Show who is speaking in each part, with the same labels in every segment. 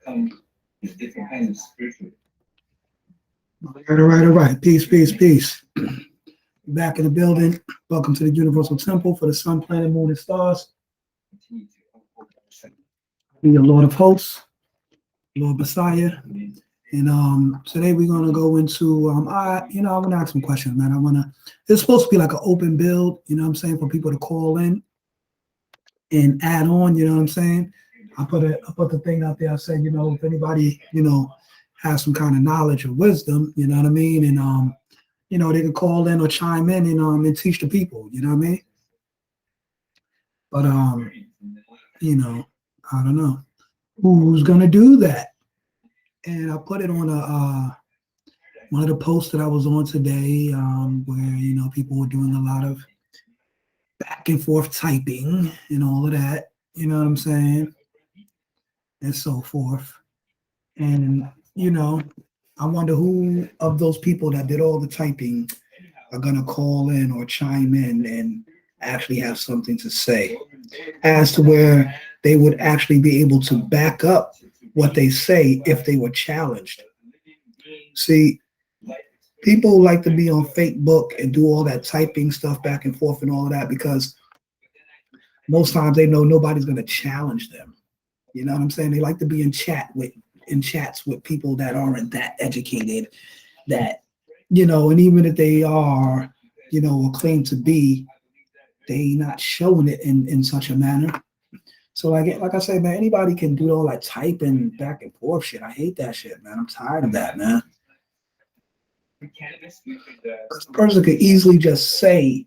Speaker 1: All right. Peace, peace, peace. Back in the building. Welcome to the Universal Temple for the Sun, Planet, Moon, and Stars. Be the Lord of Hosts, Lord Messiah. And today we're gonna go into I'm gonna ask some questions, man. It's supposed to be like an open build, you know what I'm saying, for people to call in and add on, you know what I'm saying? I put the thing out there. I said, if anybody, has some kind of knowledge or wisdom, you know what I mean, and they could call in or chime in and teach the people, you know what I mean? But I don't know who's gonna do that. And I put it on one of the posts that I was on today, where people were doing a lot of back and forth typing and all of that, you know what I'm saying, and so forth. And I wonder who of those people that did all the typing are gonna call in or chime in and actually have something to say, as to where they would actually be able to back up what they say if they were challenged. See, people like to be on Facebook and do all that typing stuff back and forth and all of that because most times they know nobody's going to challenge them. You know what I'm saying? They like to be in chats with people that aren't that educated, that and even if they are, or claim to be, they not showing it in such a manner. So like I say, man, anybody can do all that typing back and forth shit. I hate that shit, man. I'm tired of that, man. Because the person could easily just say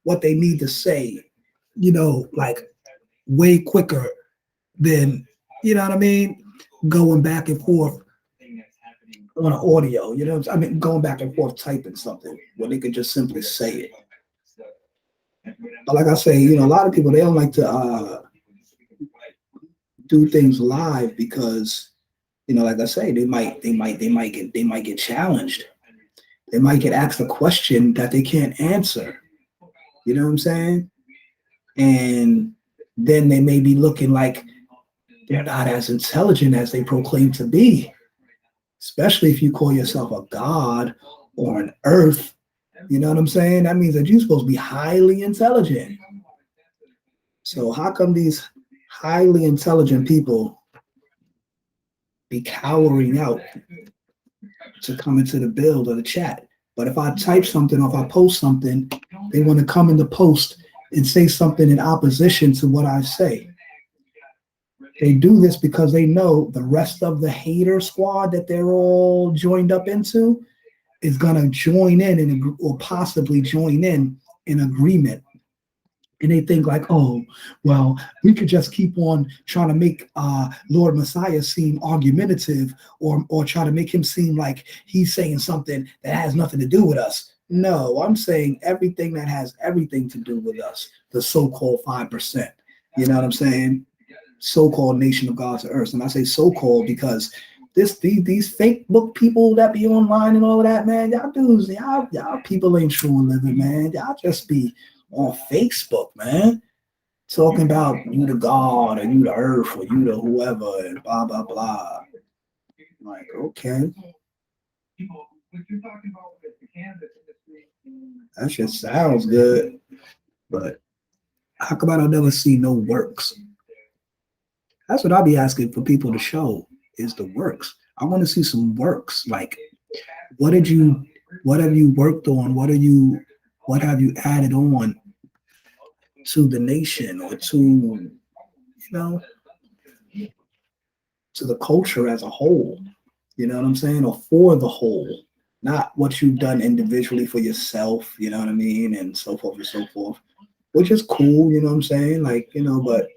Speaker 1: what they need to say, like way quicker than, you know what I mean, going back and forth on an audio, going back and forth typing something when they could just simply say it. But like I say, a lot of people, they don't like to do things live because, like I say, they might get challenged. They might get asked a question that they can't answer. You know what I'm saying? And then they may be looking like they're not as intelligent as they proclaim to be, especially if you call yourself a god or an earth. You know what I'm saying? That means that you're supposed to be highly intelligent. So how come these highly intelligent people be cowering out to come into the build or the chat? But if I type something or if I post something, they want to come in the post and say something in opposition to what I say. They do this because they know the rest of the hater squad that they're all joined up into is going to join in or possibly join in agreement. And they think like, oh, well, we could just keep on trying to make Lord Messiah seem argumentative or try to make him seem like he's saying something that has nothing to do with us. No, I'm saying everything that has everything to do with us, the so-called 5%. You know what I'm saying? So-called nation of God's earth. And I say so-called because these fake book people that be online and all of that, man, y'all people ain't true and living, man. Y'all just be on Facebook, man, talking about you the God or you the earth or you the whoever and blah blah blah. I'm like, okay, that shit sounds good, but how come I don't never see no works? That's what I'll be asking for people to show is the works. I want to see some works. Like, what have you worked on? What have you added on to the nation or to to the culture as a whole? You know what I'm saying? Or for the whole, not what you've done individually for yourself, you know what I mean? And so forth and so forth, which is cool, you know what I'm saying? Like, but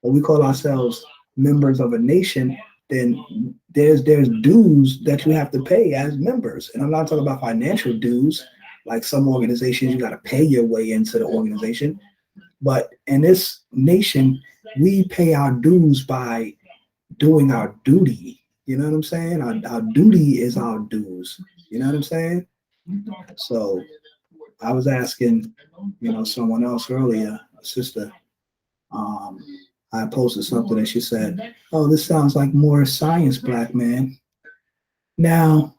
Speaker 1: when we call ourselves members of a nation, then there's dues that you have to pay as members. And I'm not talking about financial dues, like some organizations, you got to pay your way into the organization. But in this nation, we pay our dues by doing our duty. You know what I'm saying? Our duty is our dues. You know what I'm saying? So I was asking, someone else earlier, a sister, I posted something and she said, "Oh, this sounds like more science, black man." Now,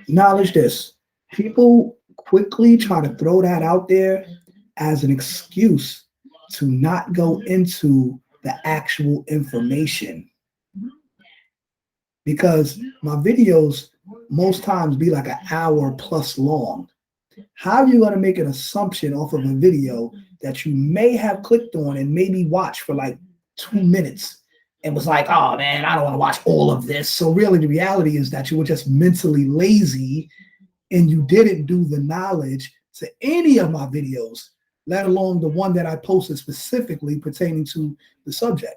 Speaker 1: acknowledge this. People quickly try to throw that out there as an excuse to not go into the actual information, because my videos most times be like an hour plus long. How are you going to make an assumption off of a video that you may have clicked on and maybe watched for like 2 minutes and was like, oh man, I don't want to watch all of this? So really the reality is that you were just mentally lazy and you didn't do the knowledge to any of my videos, let alone the one that I posted specifically pertaining to the subject.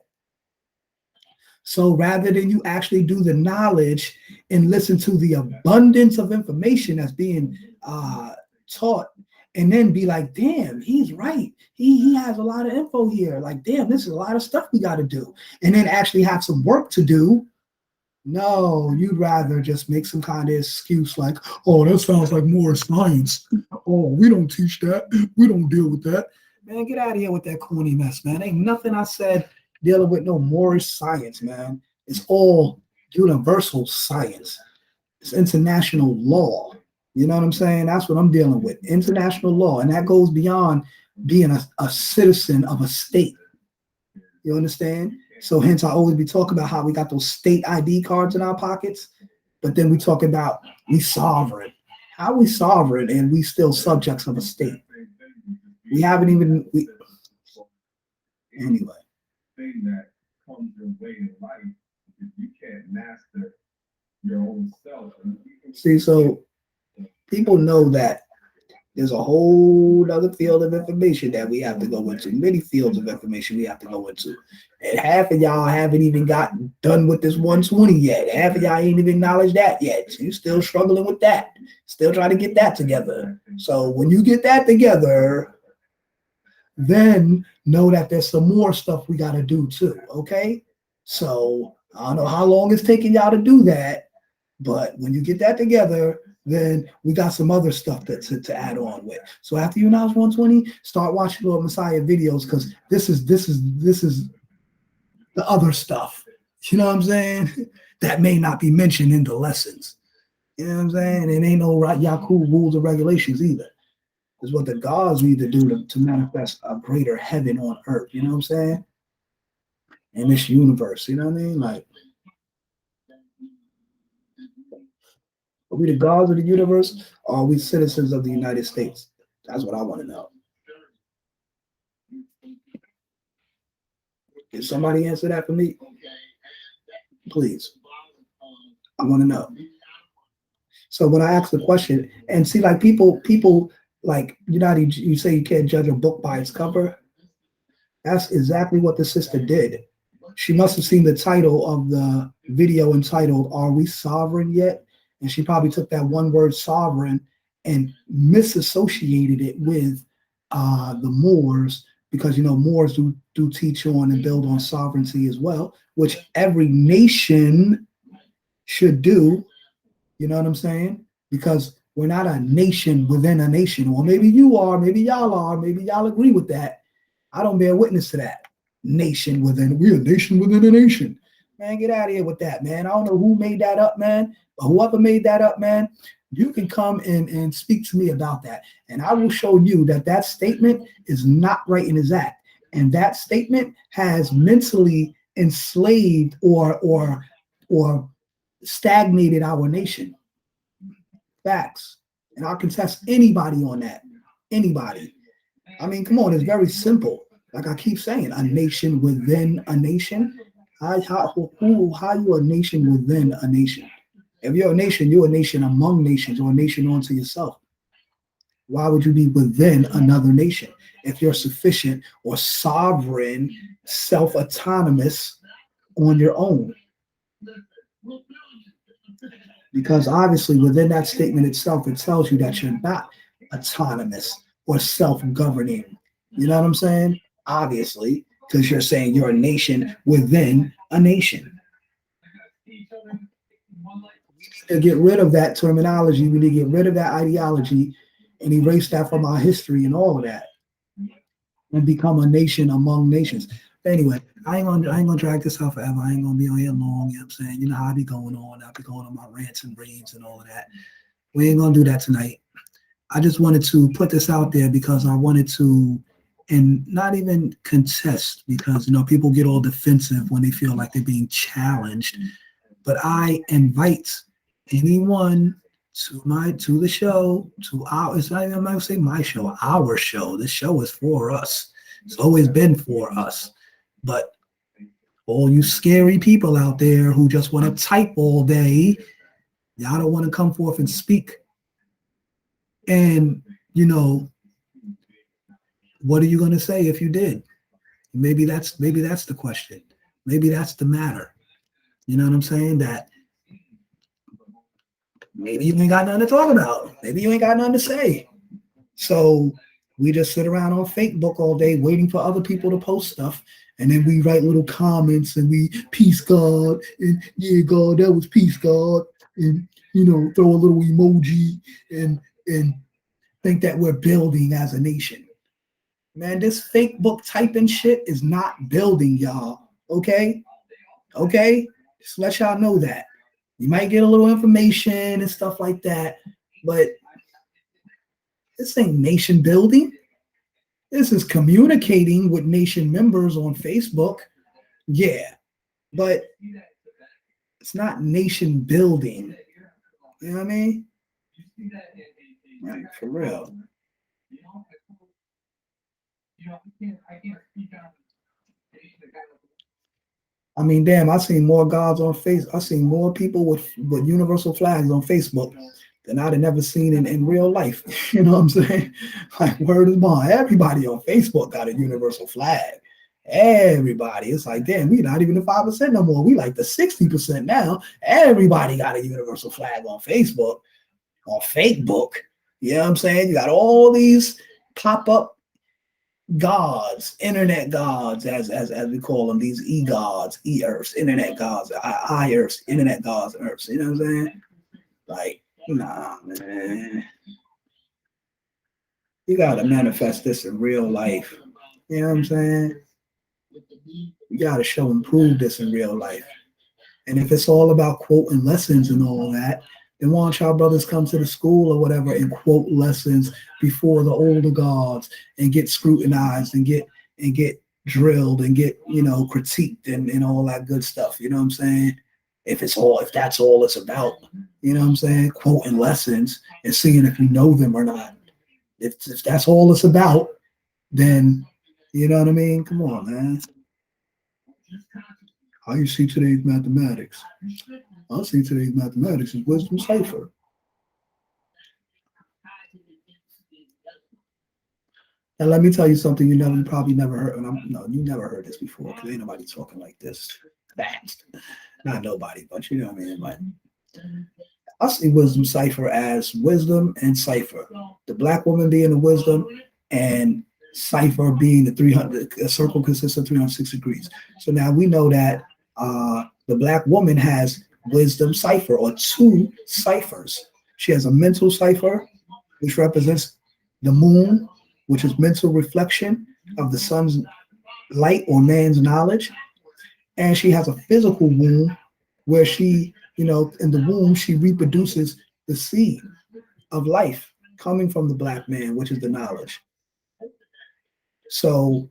Speaker 1: So rather than you actually do the knowledge and listen to the abundance of information that's being taught, and then be like, damn, he's right. He has a lot of info here. Like, damn, this is a lot of stuff we got to do. And then actually have some work to do. No, you'd rather just make some kind of excuse like, oh, that sounds like more science. Oh, we don't teach that. We don't deal with that. Man, get out of here with that corny mess, man. Ain't nothing I said dealing with no Moorish science, man. It's all universal science. It's international law. You know what I'm saying? That's what I'm dealing with. International law. And that goes beyond being a citizen of a state. You understand? So hence I always be talking about how we got those state ID cards in our pockets, but then we talk about we sovereign. How we sovereign and we still subjects of a state? We haven't even anyway. Thing that comes your way in life if you can't master your own self. See, so people know that there's a whole other field of information that we have to go into, many fields of information we have to go into. And half of y'all haven't even gotten done with this 120 yet. Half of y'all ain't even acknowledged that yet. So you're still struggling with that, still trying to get that together. So when you get that together, then know that there's some more stuff we got to do too, okay? So I don't know how long it's taking y'all to do that, but when you get that together, then we got some other stuff to add on with. So after you announce 120, start watching Lord Messiah videos, because this is the other stuff. You know what I'm saying? That may not be mentioned in the lessons. You know what I'm saying? And ain't no Yakub rules or regulations either. It's what the gods need to do to manifest a greater heaven on earth. You know what I'm saying? In this universe. You know what I mean? Like, are we the gods of the universe, or are we citizens of the United States? That's what I want to know. Can somebody answer that for me? Please. I want to know. So when I ask the question, and see, like people like, you say you can't judge a book by its cover. That's exactly what the sister did. She must have seen the title of the video entitled, "Are We Sovereign Yet?" And she probably took that one word sovereign and misassociated it with the Moors, because, Moors do teach on and build on sovereignty as well, which every nation should do. You know what I'm saying? Because we're not a nation within a nation. Or maybe you are, maybe y'all are, maybe y'all agree with that. I don't bear witness to that. We're a nation within a nation. Man, get out of here with that, man. I don't know who made that up, man. But whoever made that up, man, you can come and speak to me about that. And I will show you that statement is not right in exact. And that statement has mentally enslaved or stagnated our nation. Facts. And I'll contest anybody on that. Anybody. I mean, come on, it's very simple. Like I keep saying, a nation within a nation. How you a nation within a nation? If you're a nation, you're a nation among nations, or a nation unto yourself. Why would you be within another nation if you're sufficient or sovereign, self-autonomous on your own? Because obviously within that statement itself, it tells you that you're not autonomous or self-governing. You know what I'm saying? Obviously, because you're saying you're a nation within a nation. To get rid of that terminology, we need to get rid of that ideology and erase that from our history and all of that. and become a nation among nations. Anyway, I ain't gonna drag this out forever. I ain't gonna be on here long, you know what I'm saying? You know how I be going on. I'll be going on my rants and raves and all of that. We ain't gonna do that tonight. I just wanted to put this out there because I wanted to, and not even contest, because people get all defensive when they feel like they're being challenged. But I invite anyone to the show, to our, it's not even, I'm not gonna say my show, our show. This show is for us. It's always been for us. But all you scary people out there who just want to type all day, y'all don't want to come forth and speak. And what are you going to say if you did? Maybe that's the question. Maybe that's the matter. You know what I'm saying? That maybe you ain't got nothing to talk about. Maybe you ain't got nothing to say. So we just sit around on Facebook all day waiting for other people to post stuff. And then we write little comments and we peace God. And yeah, God, that was peace God. And, throw a little emoji and think that we're building as a nation. Man, this fake book typing shit is not building, y'all. Okay? Just let y'all know that. You might get a little information and stuff like that, but this ain't nation building. This is communicating with nation members on Facebook. Yeah, but it's not nation building. You know what I mean? Like, for real. I mean, damn, I've seen more gods on Facebook. I've seen more people with universal flags on Facebook than I'd have never seen in real life. You know what I'm saying? Like, word is bond. Everybody on Facebook got a universal flag. Everybody. It's like, damn, we not even the 5% no more. We like the 60% now. Everybody got a universal flag on Facebook, on Facebook. You know what I'm saying? You got all these pop-up gods, internet gods, as we call them, these e-gods, e-earths, internet gods, i-earths, internet gods, earths. You know what I'm saying? Like, nah, man. You gotta manifest this in real life. You know what I'm saying? You gotta show and prove this in real life. And if it's all about quoting lessons and all that, then why don't y'all brothers come to the school or whatever and quote lessons before the older gods and get scrutinized and get drilled and get critiqued and all that good stuff. You know what I'm saying? If that's all it's about, you know what I'm saying? Quoting lessons and seeing if you know them or not. If that's all it's about, then you know what I mean? Come on, man. How you see today's mathematics? I see today's mathematics is wisdom cipher. And let me tell you something you probably never heard. You never heard this before because ain't nobody talking like this fast. Not nobody, but you know what I mean. Like, I see wisdom cipher as wisdom and cipher. The black woman being the wisdom and cipher being the 300. A circle consists of 360 degrees. So now we know that the black woman has wisdom cipher or two ciphers. She has a mental cipher, which represents the moon, which is mental reflection of the sun's light or man's knowledge. And she has a physical womb where she, in the womb, she reproduces the seed of life coming from the black man, which is the knowledge. So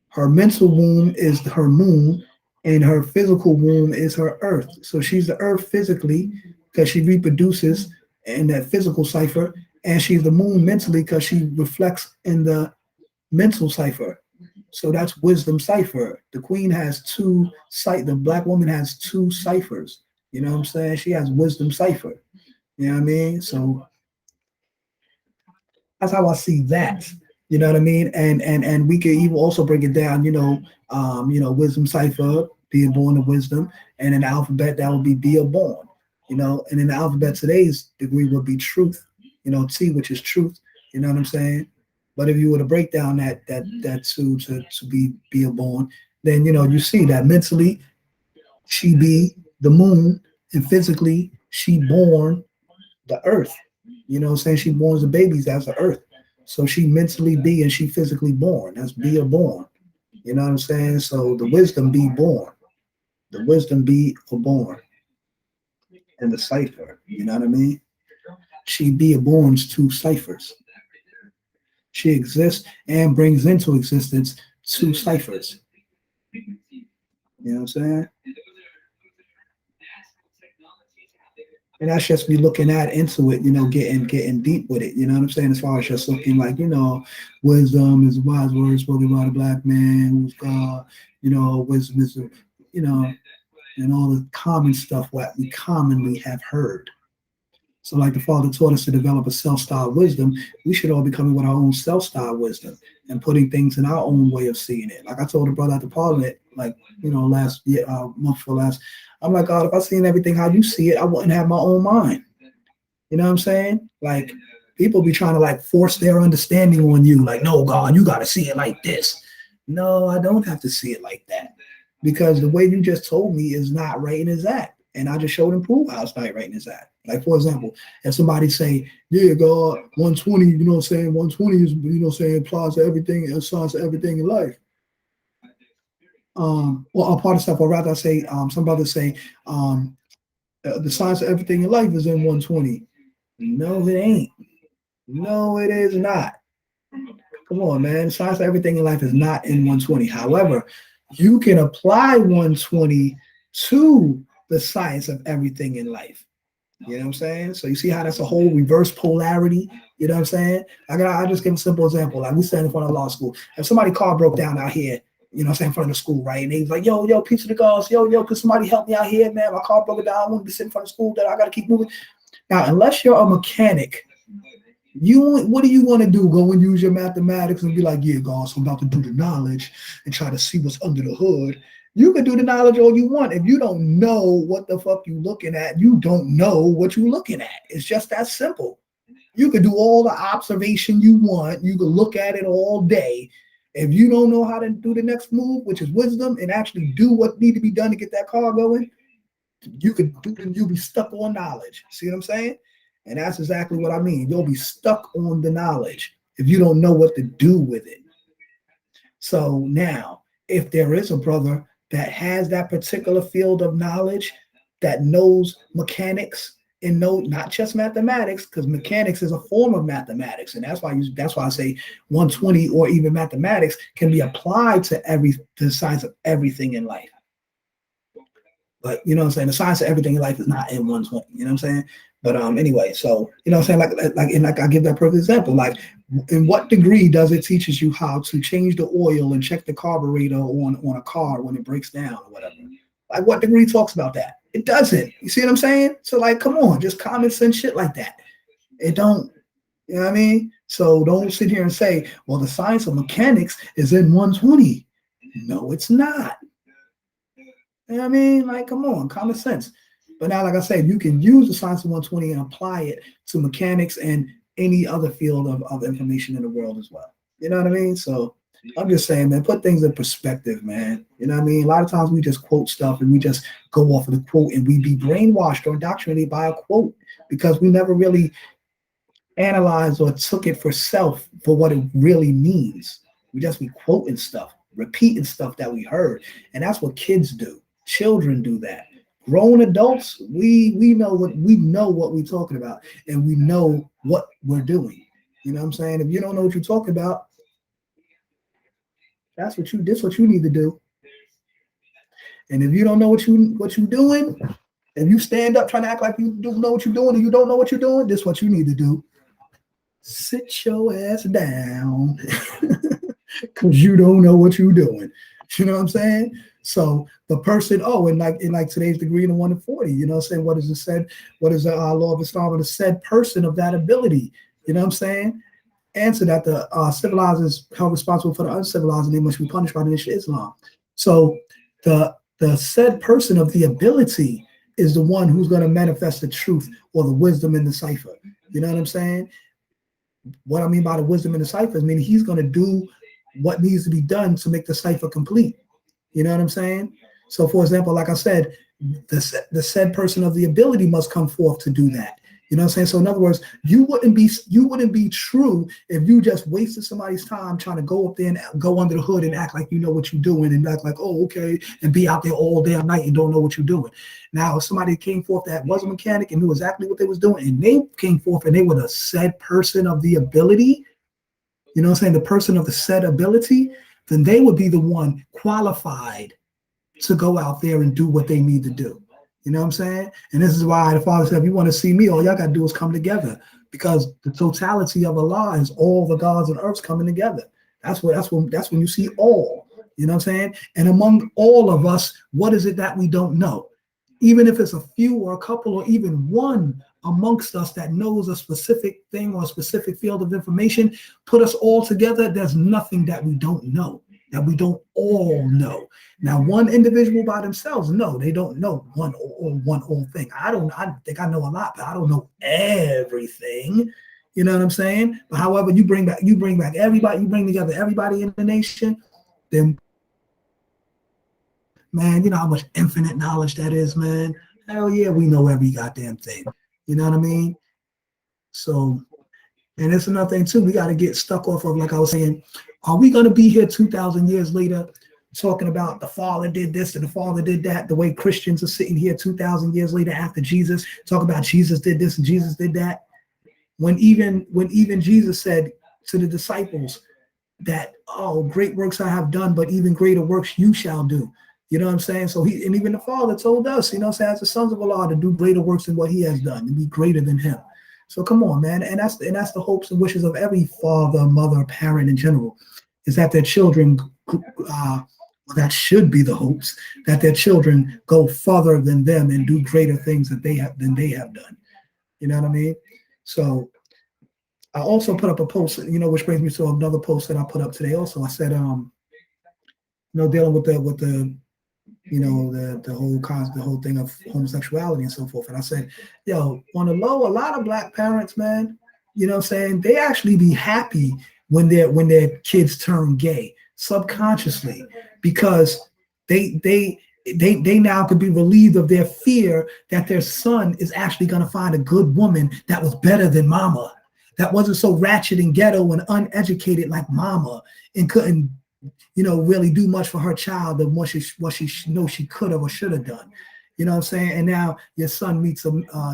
Speaker 1: her mental womb is her moon, and her physical womb is her earth. So she's the earth physically because she reproduces in that physical cipher, and she's the moon mentally because she reflects in the mental cipher. So that's wisdom cipher. The queen has the black woman has two ciphers. You know what I'm saying? She has wisdom cipher. You know what I mean? So that's how I see that. You know what I mean? And we can even also break it down, wisdom cipher, being born of wisdom, and in the alphabet that would be or born, and in the alphabet today's degree would be truth, T, which is truth, you know what I'm saying? But if you were to break down that to be or born, then you see that mentally she be the moon, and physically she born the earth. You know what I'm saying? She borns the babies as the earth. So she mentally be and she physically born. That's be or born. You know what I'm saying? So the wisdom be born. The wisdom be or born. And the cipher. You know what I mean? She be or borns two ciphers. She exists and brings into existence two ciphers. You know what I'm saying? And that's just me looking at into it, getting deep with it. You know what I'm saying? As far as just looking like, wisdom is wise words spoken by the black man who's God. Wisdom is, you know, and all the common stuff what we commonly have heard. So, like the Father taught us to develop a self-styled wisdom, we should all be coming with our own self-styled wisdom and putting things in our own way of seeing it. Like I told a brother at the Parliament, like last year, month for last, I'm like, God, if I seen everything how you see it, I wouldn't have my own mind. You know what I'm saying? Like people be trying to like force their understanding on you. Like, no, God, you got to see it like this. No, I don't have to see it like that because the way you just told me is not right and exact. And I just showed and proved how it's not right and exact. Like, for example, if somebody say, yeah, God, 120, 120 is, applies to everything, it assigns to everything in life. Or a part of stuff, or rather I say, some brothers say, the science of everything in life is in 120. No, it ain't. No, it is not. Come on, man. The science of everything in life is not in 120. However, you can apply 120 to the science of everything in life. You know what I'm saying? So you see how that's a whole reverse polarity. You know what I'm saying? I just give a simple example. Like we stand in front of law school. If somebody's car broke down out here, in front of the school, right? And he's like, yo, piece of the cars, yo, could somebody help me out here, man? My car broke down. I want to be sitting in front of school. That I got to keep moving. Now, unless you're a mechanic, what do you want to do? Go and use your mathematics and be like, yeah, guys, I'm about to do the knowledge and try to see what's under the hood. You can do the knowledge all you want. If you don't know what the fuck you looking at, you don't know what you're looking at. It's just that simple. You can do all the observation you want. You can look at it all day. If you don't know how to do the next move, which is wisdom, and actually do what need to be done to get that car going, you'll be stuck on knowledge. See what I'm saying? And that's exactly what I mean. You'll be stuck on the knowledge if you don't know what to do with it. So now, if there is a brother that has that particular field of knowledge, that knows mechanics and not just mathematics, because mechanics is a form of mathematics, and that's why I say 120 or even mathematics can be applied to the science of everything in life. But you know what I'm saying, the science of everything in life is not in 120. You know what I'm saying? But anyway, so you know what I'm saying, like I give that perfect example. Like, in what degree does it teaches you how to change the oil and check the carburetor on a car when it breaks down or whatever? Like, what degree talks about that? It doesn't. You see what I'm saying? So, like, come on, just common sense shit like that. It don't, you know what I mean? So don't sit here and say, well, the science of mechanics is in 120. No, it's not. You know what I mean? Like, come on, common sense. But now, like I said, you can use the science of 120 and apply it to mechanics and any other field of information in the world as well. You know what I mean? So I'm just saying, man, put things in perspective, man. You know what I mean? A lot of times we just quote stuff and we just go off of the quote and we be brainwashed or indoctrinated by a quote because we never really analyzed or took it for self for what it really means. We just be quoting stuff, repeating stuff that we heard. And that's what kids do. Children do that. Grown adults, we know what we're talking about, and we know what we're doing. You know what I'm saying? If you don't know what you're talking about, that's what you need to do. And if you don't know what you're doing, if you stand up trying to act like you don't know what you're doing and you don't know what you're doing, this is what you need to do. Sit your ass down because you don't know what you're doing. You know what I'm saying? So the person, in like today's degree in 1 to 40, you know what I'm saying? What is it said? What is the law of Islam? The said person of that ability, you know what I'm saying? Answer that the civilized is held responsible for the uncivilized and they must be punished by the nation of Islam. So the said person of the ability is the one who's going to manifest the truth or the wisdom in the cipher. You know what I'm saying? What I mean by the wisdom in the cipher is meaning he's going to do what needs to be done to make the cipher complete. You know what I'm saying? So, for example, like I said, the said person of the ability must come forth to do that. You know what I'm saying? So in other words, you wouldn't be true if you just wasted somebody's time trying to go up there and go under the hood and act like you know what you're doing and act like, oh, okay, and be out there all damn night and don't know what you're doing. Now, if somebody came forth that was a mechanic and knew exactly what they was doing, and they came forth and they were the said person of the ability, you know what I'm saying, the person of the said ability, then they would be the one qualified to go out there and do what they need to do. You know what I'm saying? And this is why the Father said, if you want to see me, all y'all got to do is come together, because the totality of Allah is all the gods of earth coming together. That's when you see all. You know what I'm saying? And among all of us, what is it that we don't know? Even if it's a few or a couple or even one amongst us that knows a specific thing or a specific field of information, put us all together, there's nothing that we don't know, that we don't all know. Now, one individual by themselves, no, they don't know one all thing. I think I know a lot, but I don't know everything. You know what I'm saying? But however, you bring back everybody, you bring together everybody in the nation, then man, you know how much infinite knowledge that is, man. Hell yeah, we know every goddamn thing. You know what I mean? So, and it's another thing too, we got to get stuck off of, like I was saying, are we going to be here 2,000 years later talking about the Father did this and the Father did that, the way Christians are sitting here 2,000 years later after Jesus, talk about Jesus did this and Jesus did that? When even Jesus said to the disciples that, oh, great works I have done, but even greater works you shall do. You know what I'm saying? So and even the Father told us, you know, as the sons of Allah, to do greater works than what he has done, to be greater than him. So come on, man. And that's the hopes and wishes of every father, mother, parent in general, is that their children, that should be the hopes, that their children go further than them and do greater things than they have done. You know what I mean? So I also put up a post, you know, which brings me to another post that I put up today. Also, I said, you know, dealing with the you know, the whole thing of homosexuality and so forth. And I said, yo, on the low, a lot of black parents, man, you know what I'm saying, they actually be happy when their kids turn gay subconsciously, because they now could be relieved of their fear that their son is actually going to find a good woman that was better than mama, that wasn't so ratchet and ghetto and uneducated like mama, and couldn't, you know, really do much for her child than what she knows she could have or should have done. You know what I'm saying? And now your son meets a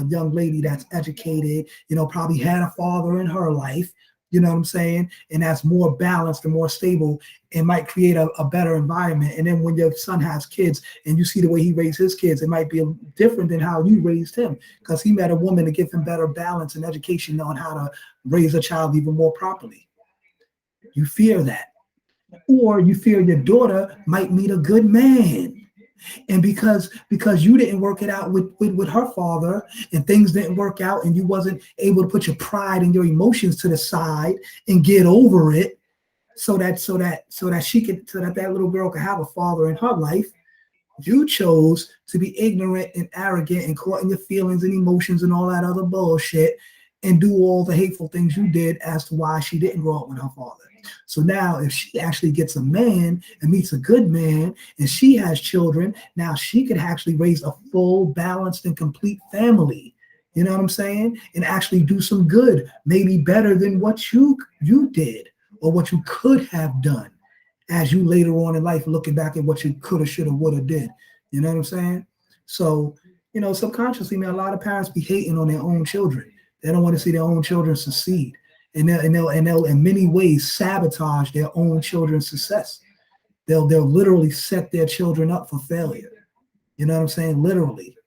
Speaker 1: young lady that's educated, you know, probably had a father in her life, you know what I'm saying? And that's more balanced and more stable and might create a better environment. And then when your son has kids and you see the way he raised his kids, it might be different than how you raised him, because he met a woman to give him better balance and education on how to raise a child even more properly. You fear that. Or you fear your daughter might meet a good man. And because you didn't work it out with her father, and things didn't work out, and you wasn't able to put your pride and your emotions to the side and get over it, so that that little girl could have a father in her life, you chose to be ignorant and arrogant and caught in your feelings and emotions and all that other bullshit, and do all the hateful things you did as to why she didn't grow up with her father. So now if she actually gets a man and meets a good man and she has children, now she could actually raise a full, balanced, and complete family. You know what I'm saying? And actually do some good, maybe better than what you did or what you could have done as you later on in life looking back at what you could have, should have, would have did. You know what I'm saying? So, you know, subconsciously, man, a lot of parents be hating on their own children. They don't want to see their own children succeed. And they'll in many ways sabotage their own children's success. They'll literally set their children up for failure. You know what I'm saying? Literally.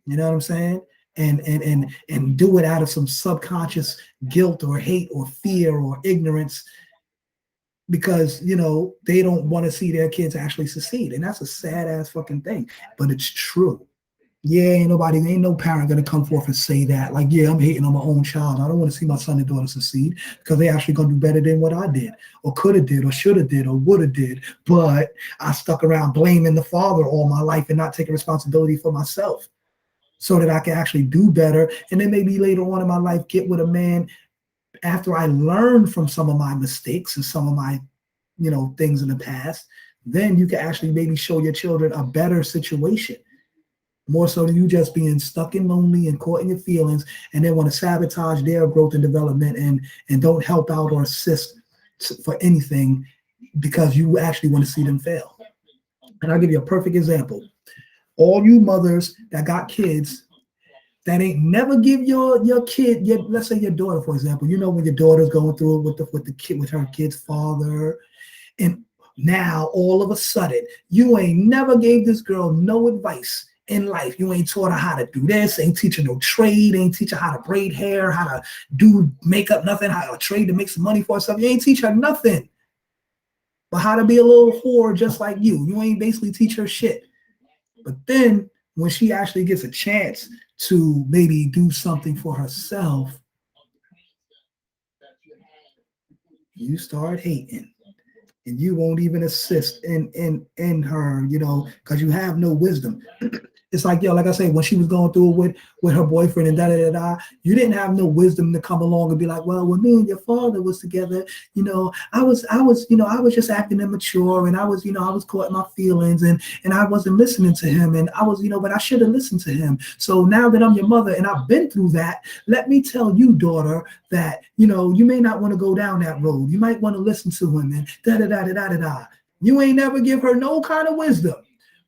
Speaker 1: You know what I'm saying? And do it out of some subconscious guilt or hate or fear or ignorance, because, you know, they don't want to see their kids actually succeed. And that's a sad ass fucking thing, but it's true. Yeah, ain't no parent gonna come forth and say that. Like, yeah, I'm hating on my own child. I don't want to see my son and daughter succeed because they actually gonna do better than what I did, or could have did, or should have did, or would have did. But I stuck around blaming the father all my life and not taking responsibility for myself, so that I can actually do better. And then maybe later on in my life get with a man after I learned from some of my mistakes and some of my, you know, things in the past. Then you can actually maybe show your children a better situation. more so than you just being stuck and lonely and caught in your feelings, and then want to sabotage their growth and development and don't help out or assist for anything because you actually want to see them fail. And I'll give you a perfect example. All you mothers that got kids that ain't never give your kid, let's say your daughter, for example, when your daughter's going through it with the kid, with her kid's father, and now all of a sudden you ain't never gave this girl no advice in life. You ain't taught her how to do this, ain't teach her no trade, ain't teach her how to braid hair, how to do makeup, nothing, how to trade to make some money for herself. You ain't teach her nothing but how to be a little whore just like you. You ain't basically teach her shit. But then when she actually gets a chance to maybe do something for herself, you start hating. And you won't even assist in her, because you have no wisdom. It's like, like I say, when she was going through it with her boyfriend and you didn't have no wisdom to come along and be like, well, when me and your father was together, I was just acting immature, and I was caught in my feelings, and I wasn't listening to him, and I was, but I should have listened to him. So now that I'm your mother and I've been through that, let me tell you, daughter, that, you may not want to go down that road. You might want to listen to him and You ain't never give her no kind of wisdom.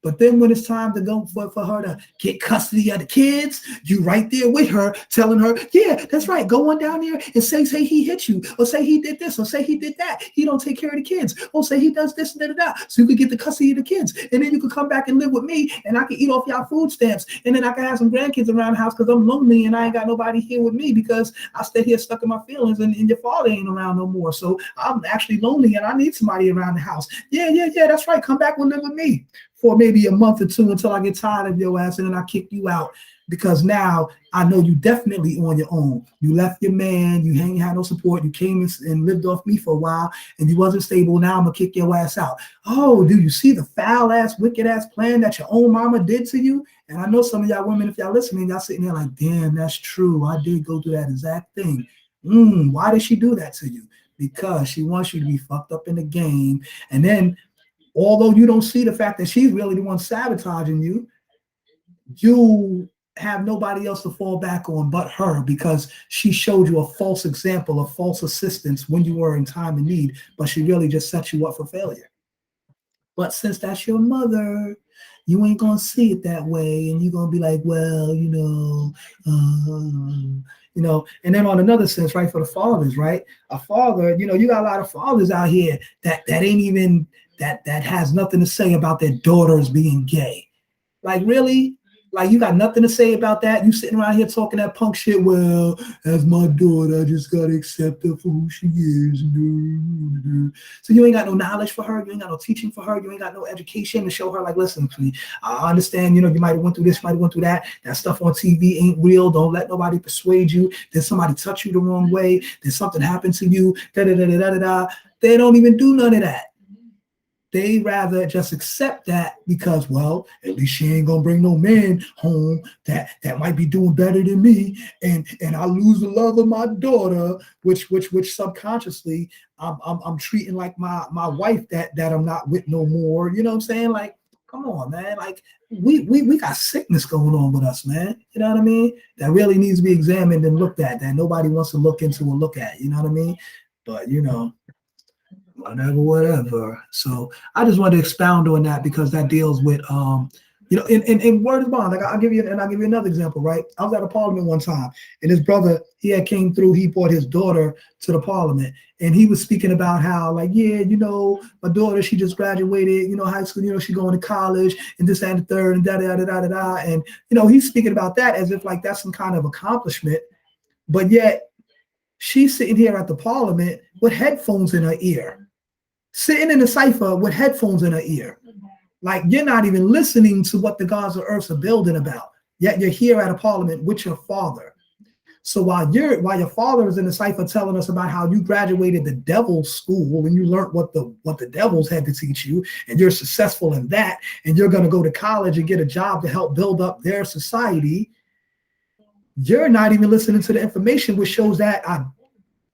Speaker 1: But then when it's time to go for her to get custody of the kids, you right there with her, telling her, yeah, that's right. Go on down there and say he hit you, or say he did this, or say he did that. He don't take care of the kids, or say he does this and so you could get the custody of the kids. And then you could come back and live with me, and I can eat off y'all food stamps. And then I can have some grandkids around the house because I'm lonely and I ain't got nobody here with me because I stay here stuck in my feelings, and your father ain't around no more. So I'm actually lonely and I need somebody around the house. Yeah, that's right. Come back and live with me for maybe a month or two until I get tired of your ass, and then I kick you out, because now I know you definitely on your own. You left your man, you ain't had no support, you came and lived off me for a while, and you wasn't stable. Now I'm gonna kick your ass out. Oh, do you see the foul ass, wicked ass plan that your own mama did to you? And I know some of y'all women, if y'all listening, y'all sitting there like, damn, that's true. I did go through that exact thing. Why did she do that to you? Because she wants you to be fucked up in the game. And then, although you don't see the fact that she's really the one sabotaging you, you have nobody else to fall back on but her, because she showed you a false example of false assistance when you were in time of need, but she really just set you up for failure. But since that's your mother, you ain't gonna see it that way, and you're gonna be like, well, and then on another sense, right, for the fathers, right? A father, you got a lot of fathers out here that ain't even that has nothing to say about their daughters being gay. Like, really? Like, you got nothing to say about that? You sitting around here talking that punk shit, well, as my daughter, I just gotta accept her for who she is. So you ain't got no knowledge for her, you ain't got no teaching for her, you ain't got no education to show her, like, listen, I understand, you might have went through this, might have went through that. That stuff on TV ain't real. Don't let nobody persuade you. Did somebody touch you the wrong way? Did something happen to you? They don't even do none of that. They rather just accept that because, well, at least she ain't gonna bring no man home that might be doing better than me, and I lose the love of my daughter, which subconsciously I'm treating like my wife that I'm not with no more. You know what I'm saying? Like, come on, man. Like, we got sickness going on with us, man. You know what I mean? That really needs to be examined and looked at. That nobody wants to look into or look at. You know what I mean? But whatever. So I just wanted to expound on that because that deals with in word is bond. Like, I'll give you another example, right? I was at a parliament one time, and his brother, he had came through, he brought his daughter to the parliament, and he was speaking about how, like, yeah, my daughter, she just graduated, high school, she going to college, and this and the third, and da. And he's speaking about that as if like that's some kind of accomplishment, but yet she's sitting here at the parliament with headphones in her ear, sitting in the cipher with headphones in her ear. Like, you're not even listening to what the gods of earth are building about, yet you're here at a parliament with your father. So while your father is in the cipher telling us about how you graduated the devil's school and you learned what the devils had to teach you, and you're successful in that, and you're going to go to college and get a job to help build up their society, you're not even listening to the information, which shows that I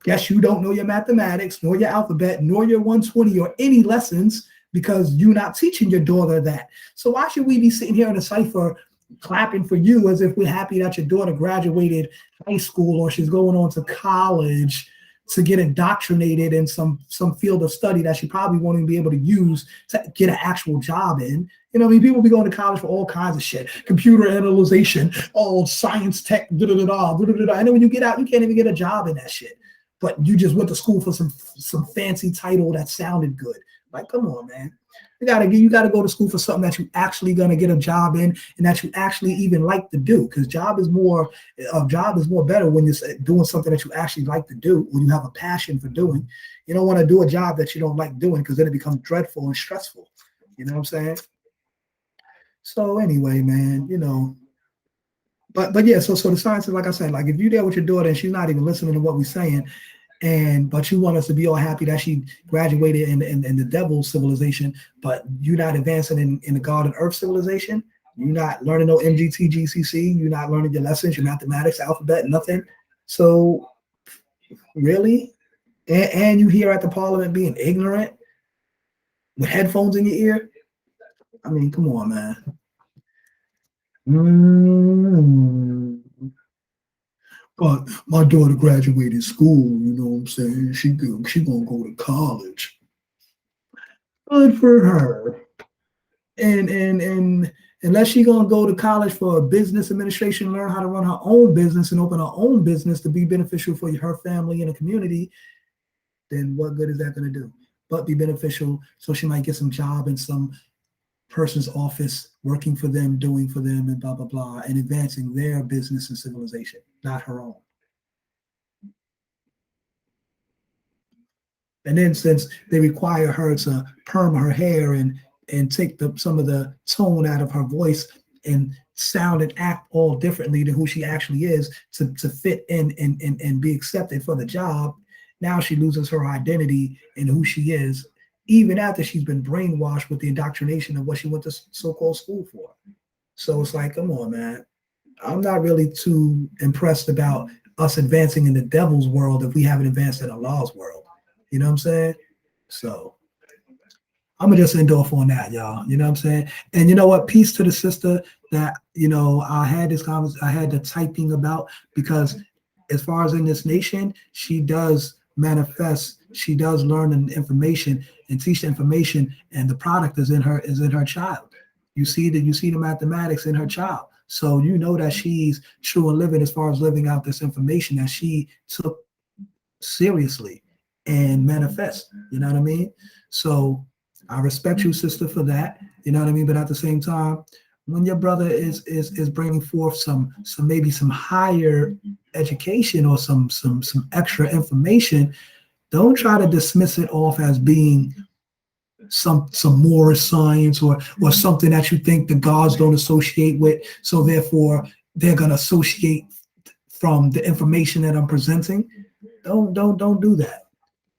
Speaker 1: guess you don't know your mathematics, nor your alphabet, nor your 120 or any lessons, because you're not teaching your daughter that. So why should we be sitting here in a cipher clapping for you as if we're happy that your daughter graduated high school or she's going on to college to get indoctrinated in some field of study that she probably won't even be able to use to get an actual job in. You know, I mean, people be going to college for all kinds of shit, computer analyzation, all science tech, da da da da da da. And then when you get out, you can't even get a job in that shit. But you just went to school for some fancy title that sounded good. Like, come on, man. You gotta go to school for something that you actually gonna get a job in and that you actually even like to do. Because job is more better when you're doing something that you actually like to do, when you have a passion for doing. You don't want to do a job that you don't like doing because then it becomes dreadful and stressful. You know what I'm saying? So anyway, man, you know. But yeah, so the science is, like I said, like if you're there with your daughter and she's not even listening to what we're saying, but you want us to be all happy that she graduated in the devil civilization, but you're not advancing in the God and Earth civilization. You're not learning no MGT, GCC. You're not learning your lessons, your mathematics, alphabet, nothing. So really, and you here at the parliament being ignorant with headphones in your ear. I mean, come on, man. But my daughter graduated school, you know what I'm saying? She gonna go to college. Good for her. And unless she gonna go to college for a business administration, learn how to run her own business and open her own business to be beneficial for her family and the community, then what good is that gonna do? But be beneficial so she might get some job in some person's office, working for them, doing for them, and blah, blah, blah, and advancing their business and civilization, not her own. And then since they require her to perm her hair and take some of the tone out of her voice and sound and act all differently than who she actually is to fit in and be accepted for the job, now she loses her identity in who she is, even after she's been brainwashed with the indoctrination of what she went to so-called school for. So it's like, come on, man. I'm not really too impressed about us advancing in the devil's world if we haven't advanced in Allah's world. You know what I'm saying? So I'm gonna just end off on that, y'all. You know what I'm saying? And you know what? Peace to the sister that, you know, I had the typing about, because as far as in this nation, she does manifest, she does learn the information and teach the information, and the product is in her child. You see the mathematics in her child. So you know that she's true and living as far as living out this information that she took seriously and manifest. You know what I mean? So I respect you, sister, for that. You know what I mean? But at the same time, when your brother is bringing forth some maybe some higher education or some extra information, don't try to dismiss it off as being some more science or something that you think the gods don't associate with. So therefore, they're gonna associate from the information that I'm presenting. Don't do that.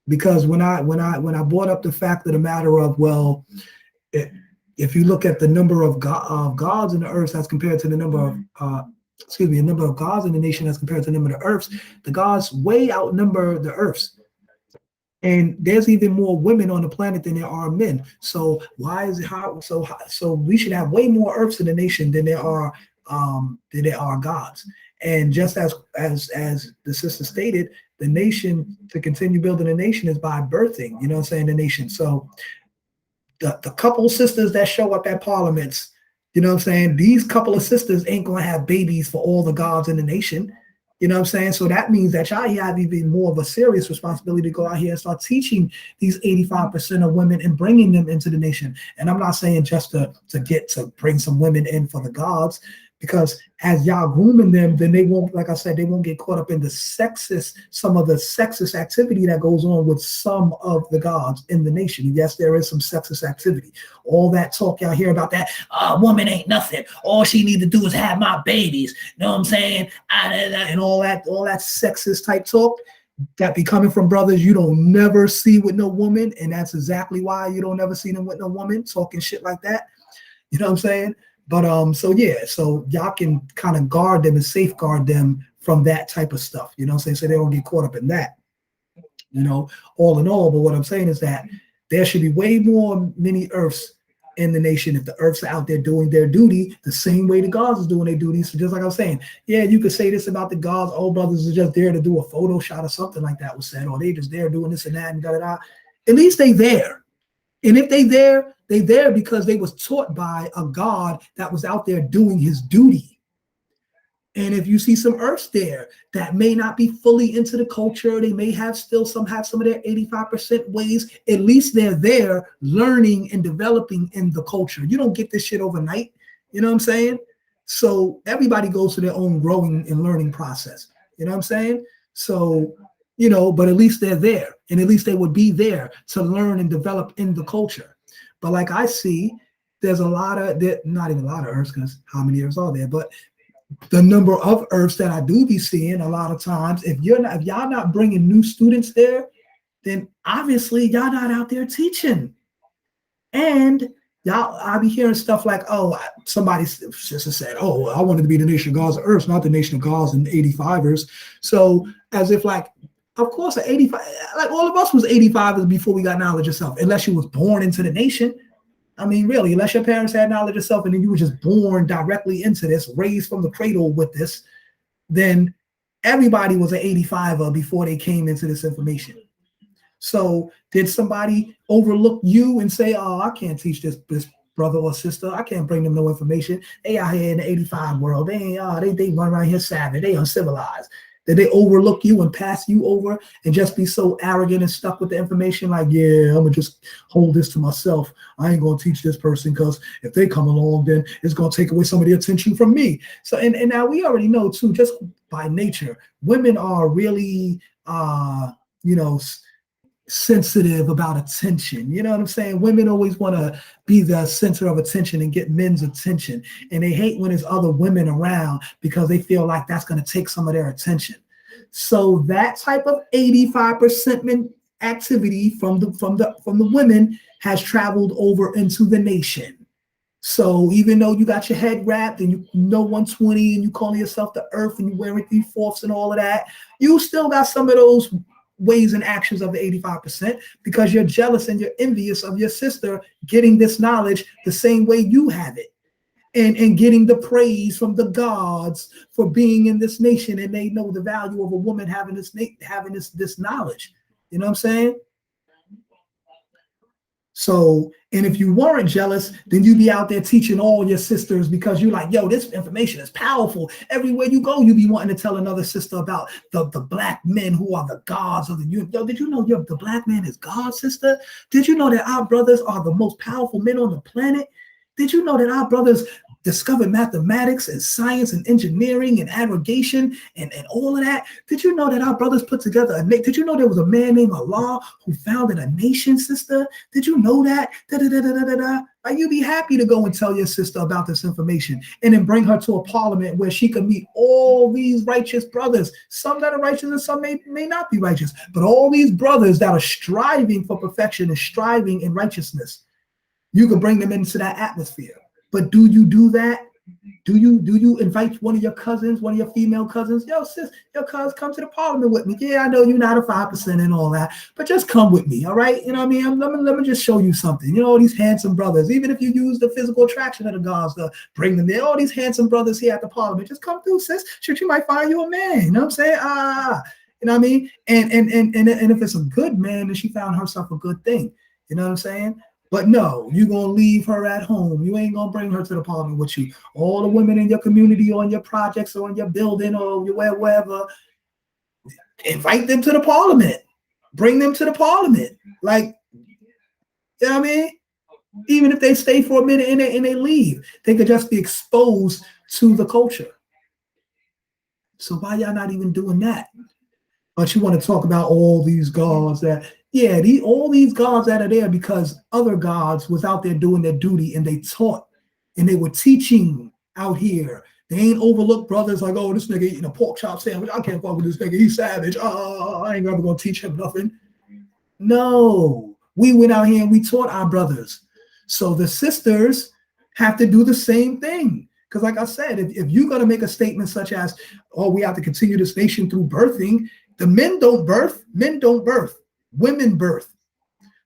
Speaker 1: Because when I brought up the fact of the matter of, well, if you look at the number of gods in the earth as compared to the number of the number of gods in the nation as compared to the number of the earths, the gods way outnumber the earths. And there's even more women on the planet than there are men. So why is it hard? So we should have way more earths in the nation than there are gods. And just as the sister stated, the nation, to continue building a nation, is by birthing, you know what I'm saying, the nation. So the couple of sisters that show up at parliaments, you know what I'm saying, these couple of sisters ain't gonna have babies for all the gods in the nation. You know what I'm saying? So that means that y'all have even more of a serious responsibility to go out here and start teaching these 85% of women and bringing them into the nation. And I'm not saying just to bring some women in for the gods, because as y'all grooming them, then they won't, like I said, they won't get caught up in some of the sexist activity that goes on with some of the gods in the nation. Yes, there is some sexist activity. All that talk y'all hear about that, woman ain't nothing. All she need to do is have my babies. You know what I'm saying? And all that sexist type talk that be coming from brothers you don't never see with no woman. And that's exactly why you don't ever see them with no woman talking shit like that. You know what I'm saying? But so y'all can kind of guard them and safeguard them from that type of stuff, you know what I'm saying? So they don't get caught up in that, you know, all in all. But what I'm saying is that there should be way more mini earths in the nation if the earths are out there doing their duty the same way the gods is doing their duty. So just like I was saying, yeah, you could say this about the gods. Oh, brothers are just there to do a photo shot or something like that was said, or they just there doing this and that and da da da. At least they there. And if they there because they was taught by a God that was out there doing his duty. And if you see some earths there that may not be fully into the culture, they may have some of their 85% ways, at least they're there learning and developing in the culture. You don't get this shit overnight. You know what I'm saying? So everybody goes through their own growing and learning process. You know what I'm saying? So, but at least they're there, and at least they would be there to learn and develop in the culture. But like I see, there's not even a lot of earths, because how many earths are there? But the number of earths that I do be seeing a lot of times, if y'all not bringing new students there, then obviously y'all not out there teaching. And I'll be hearing stuff like, oh, somebody's sister said, oh, I wanted to be the nation of gods of earth, not the nation of gods and 85ers. So as if like, of course, an 85, like all of us was 85ers before we got knowledge of self, unless you was born into the nation. I mean, really, unless your parents had knowledge of self and then you were just born directly into this, raised from the cradle with this, then everybody was an 85er before they came into this information. So did somebody overlook you and say, oh, I can't teach this brother or sister, I can't bring them no information. They out here in the 85 world. They run around here savage. They uncivilized. Did they overlook you and pass you over and just be so arrogant and stuck with the information? Like, yeah, I'm going to just hold this to myself. I ain't going to teach this person because if they come along, then it's going to take away some of the attention from me. So, and now we already know too, just by nature, women are really, sensitive about attention. You know what I'm saying? Women always want to be the center of attention and get men's attention. And they hate when there's other women around because they feel like that's going to take some of their attention. So that type of 85% activity from the women has traveled over into the nation. So even though you got your head wrapped and you know 120 and you calling yourself the earth and you wearing 3/4 and all of that, you still got some of those ways and actions of the 85% because you're jealous and you're envious of your sister getting this knowledge the same way you have it, and getting the praise from the gods for being in this nation, and they know the value of a woman having this knowledge. You know what I'm saying? So, and if you weren't jealous, then you'd be out there teaching all your sisters because you're like, yo, this information is powerful. Everywhere you go, you be wanting to tell another sister about the black men who are the gods of the universe. Yo, did you know the black man is God, sister? Did you know that our brothers are the most powerful men on the planet? Did you know that our brothers discovered mathematics and science and engineering and aggregation and all of that? Did you know that our brothers put together did you know there was a man named Allah who founded a nation, sister? Did you know that? Like, you'd be happy to go and tell your sister about this information and then bring her to a parliament where she could meet all these righteous brothers, some that are righteous and some may not be righteous, but all these brothers that are striving for perfection and striving in righteousness. You can bring them into that atmosphere. But do you do that? Do you invite one of your cousins, one of your female cousins? Yo, sis, your cuz, come to the parliament with me. Yeah, I know you're not a 5% and all that, but just come with me, all right? You know what I mean? Let me just show you something. You know, all these handsome brothers, even if you use the physical attraction of the gods to bring them there, all these handsome brothers here at the parliament, just come through, sis. Shoot, you might find you a man. You know what I'm saying? You know what I mean? And if it's a good man, then she found herself a good thing. You know what I'm saying? But no, you're going to leave her at home. You ain't going to bring her to the parliament with you. All the women in your community or in your projects or in your building or wherever, invite them to the parliament. Bring them to the parliament. Like, you know what I mean? Even if they stay for a minute and they leave, they could just be exposed to the culture. So why y'all not even doing that? But you want to talk about all these gods that... Yeah, all these gods that are there because other gods was out there doing their duty and they taught and they were teaching out here. They ain't overlooked brothers like, oh, this nigga eating a pork chop sandwich. I can't fuck with this nigga. He's savage. I ain't never going to teach him nothing. No, we went out here and we taught our brothers. So the sisters have to do the same thing. Because like I said, if you're going to make a statement such as, oh, we have to continue this nation through birthing, the men don't birth. Women birth.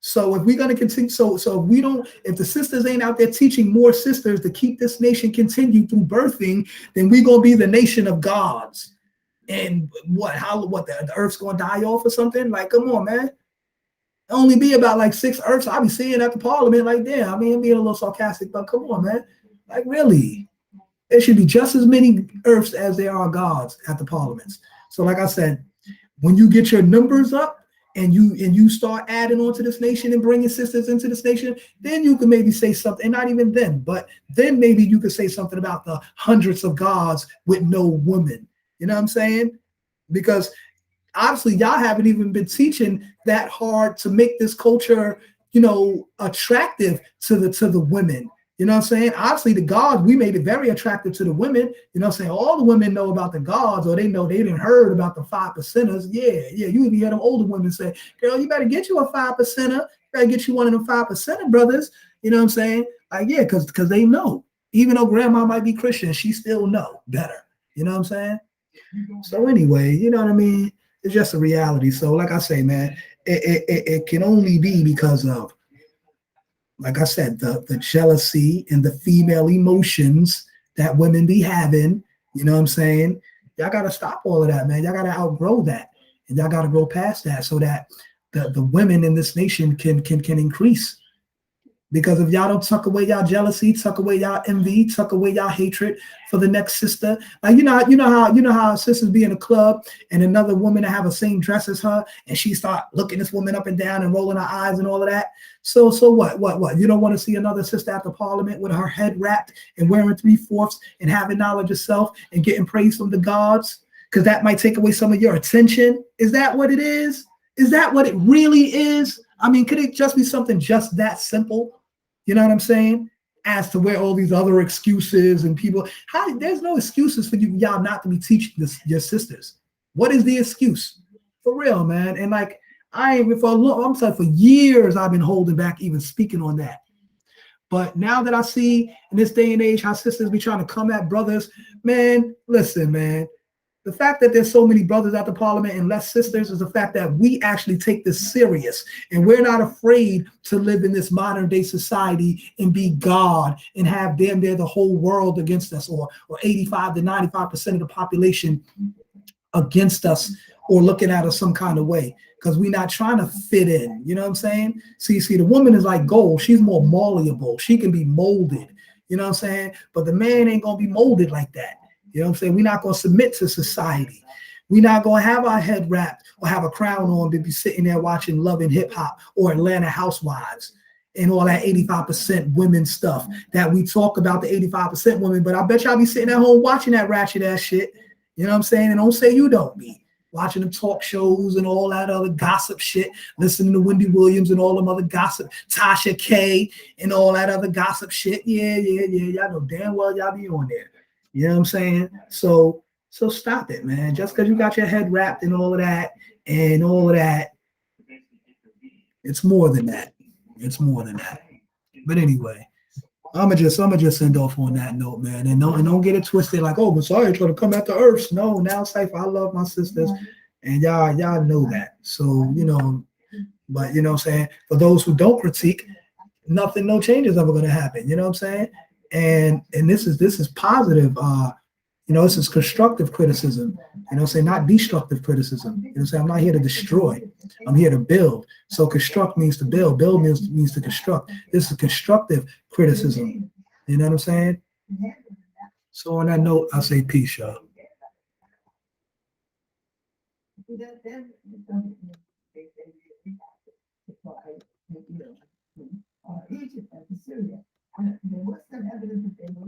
Speaker 1: So if we're going to continue, so if we don't, if the sisters ain't out there teaching more sisters to keep this nation continued through birthing, then we're going to be the nation of gods. And the earth's going to die off or something? Like, come on, man. Only be about like 6 earths. I'll be seeing at the parliament, like, damn, I mean, I'm being a little sarcastic, but come on, man. Like, really? There should be just as many earths as there are gods at the parliaments. So like I said, when you get your numbers up and you start adding on to this nation and bringing sisters into this nation, then you can maybe say something, and not even then, but then maybe you could say something about the hundreds of gods with no women. You know what I'm saying? Because obviously y'all haven't even been teaching that hard to make this culture, attractive to the women. You know what I'm saying? Obviously, the gods, we made it very attractive to the women. You know what I'm saying? All the women know about the gods, or they didn't heard about the 5%ers. Yeah. You even hear them older women say, girl, you better get you a 5%er. You better get you one of them 5%er brothers. You know what I'm saying? Like, yeah, because they know. Even though grandma might be Christian, she still know better. You know what I'm saying? So anyway, you know what I mean? It's just a reality. So like I say, man, it can only be because of, like I said, the jealousy and the female emotions that women be having. You know what I'm saying? Y'all got to stop all of that, man. Y'all got to outgrow that. And y'all got to grow past that so that the women in this nation can increase. Because if y'all don't tuck away y'all jealousy, tuck away y'all envy, tuck away y'all hatred for the next sister, like you know how sisters be in a club and another woman that have the same dress as her, and she start looking this woman up and down and rolling her eyes and all of that. So what? You don't want to see another sister at the parliament with her head wrapped and wearing 3/4 and having knowledge of self and getting praise from the gods, because that might take away some of your attention. Is that what it is? Is that what it really is? I mean, could it just be something just that simple? You know what I'm saying? As to where all these other excuses and people, there's no excuses for y'all not to be teaching your sisters. What is the excuse? For real, man. And like, I'm sorry, for years I've been holding back even speaking on that. But now that I see in this day and age how sisters be trying to come at brothers, man, listen, man. The fact that there's so many brothers at the parliament and less sisters is the fact that we actually take this serious, and we're not afraid to live in this modern day society and be God and have damn near the whole world against us, or 85 to 95% of the population against us, or looking at us some kind of way, because we're not trying to fit in. You know what I'm saying? See, the woman is like gold. She's more malleable. She can be molded. You know what I'm saying? But the man ain't going to be molded like that. You know what I'm saying? We're not going to submit to society. We're not going to have our head wrapped or have a crown on to be sitting there watching Love and Hip Hop or Atlanta Housewives and all that 85% women stuff that we talk about, the 85% women. But I bet y'all be sitting at home watching that ratchet ass shit. You know what I'm saying? And don't say you don't be watching them talk shows and all that other gossip shit, listening to Wendy Williams and all them other gossip, Tasha K and all that other gossip shit. Yeah. Y'all know damn well y'all be on there. You know what I'm saying? So stop it, man. Just because you got your head wrapped in all of that, it's more than that. It's more than that. But anyway, I'ma just send off on that note, man. And don't get it twisted like, oh, Messiah trying to come at the earth. No, now Cypher, I love my sisters, and y'all know that. So, but you know what I'm saying? For those who don't critique, no change is ever gonna happen. You know what I'm saying? And this is positive. This is constructive criticism. You know what I'm saying? Not destructive criticism. You know what I'm saying? I'm not here to destroy. I'm here to build. So construct means to build. Build means to construct. This is constructive criticism. You know what I'm saying? So on that note, I say peace, y'all. Egypt and Syria. And there was some evidence that they were